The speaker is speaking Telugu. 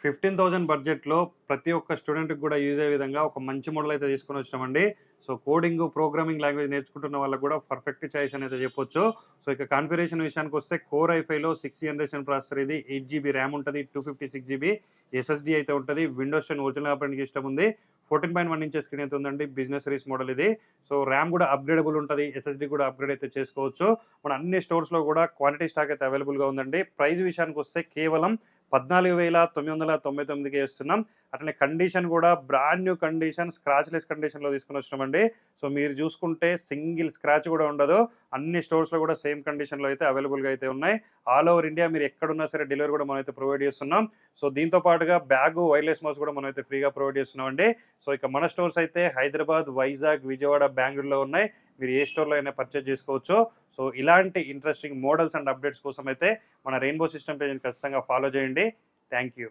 15,000 బడ్జెట్‌లో ప్రతి ఒక్క స్టూడెంట్‌కి గూడా యూజ్ అయ్యే విధంగా ఒక మంచి మోడల్ అయితే తీసుకొనొచ్చినామండి. సో, కోడింగు, ప్రోగ్రామింగ్ లాంగ్వేజ్ నేర్చుకుంటున్న వాళ్ళకి గూడా పర్ఫెక్ట్ చాయిస్ అని అయితే చెప్పొచ్చు. సో, ఇక కాన్ఫిగరేషన్ విషయానికొస్తే కోర్ ఐ5లో 6th జనరేషన్ ప్రాసెసర్ ఇది. 8 జీబీ ర్యామ్ ఉంటది. 256 జీబీ ఎస్ఎస్‌డీ అయితే ఉంటది. విండోస్ 10 ఒరిజినల్ ఆపరేటింగ్ సిస్టమ్ ఉంది. 14.1 ఇంచెస్ స్క్రీన్ అయితే ఉందండి. బిజినెస్ సిరీస్ మోడల్ ఇది. సో, ర్యామ్ గూడా అప్‌గ్రేడబుల్ ఉంటది. ఎస్ఎస్‌డీ కూడా అప్‌గ్రేడ్ అయితే చేసుకోవచ్చు. మన అన్ని స్టోర్స్‌లో గూడా క్వాలిటీ స్టాక్ అయితే అవైలబుల్‌గా ఉందండి. ప్రైస్ విషయానికొస్తే కేవలం 14,999కే ఇస్తున్నాం. అట్లనే కండిషన్ గూడా బ్రాండ్ న్యూ కండిషన్, స్క్రాచ్‌లెస్ కండిషన్‌లో తీసుకొనొచ్చినామండి. సో, మీరు చూసుకుంటే సింగిల్ స్క్రాచ్ గూడా ఉండదు. అన్ని స్టోర్స్‌లో గూడా సేమ్ కండిషన్‌లో అయితే అవైలబుల్‌గా అయితే ఉన్నాయి. ఆల్ ఓవర్ ఇండియా మీరు ఎక్కడున్నా సరే డెలివరీ గూడా మనమైతే ప్రొవైడ్ చేస్తున్నాం. సో, దీంతో పాటుగా బ్యాగు, వైర్‌లెస్ మౌస్ గూడా మనమైతే ఫ్రీగా ప్రొవైడ్ చేస్తున్నామండి. సో, ఇక మన స్టోర్స్ అయితే హైదరాబాద్, వైజాగ్, విజయవాడ, బెంగుళూరులో ఉన్నాయి. మీరు ఏ స్టోర్‌లో అయినా పర్చేజ్ చేసుకోవచ్చు. సో, ఇలాంటి ఇంట్రెస్టింగ్ మోడల్స్ అండ్ అప్డేట్స్ కోసం అయితే మన రెయిన్బో సిస్టమ్ పేజ్‌ని ఖచ్చితంగా ఫాలో చేయండి. Thank you.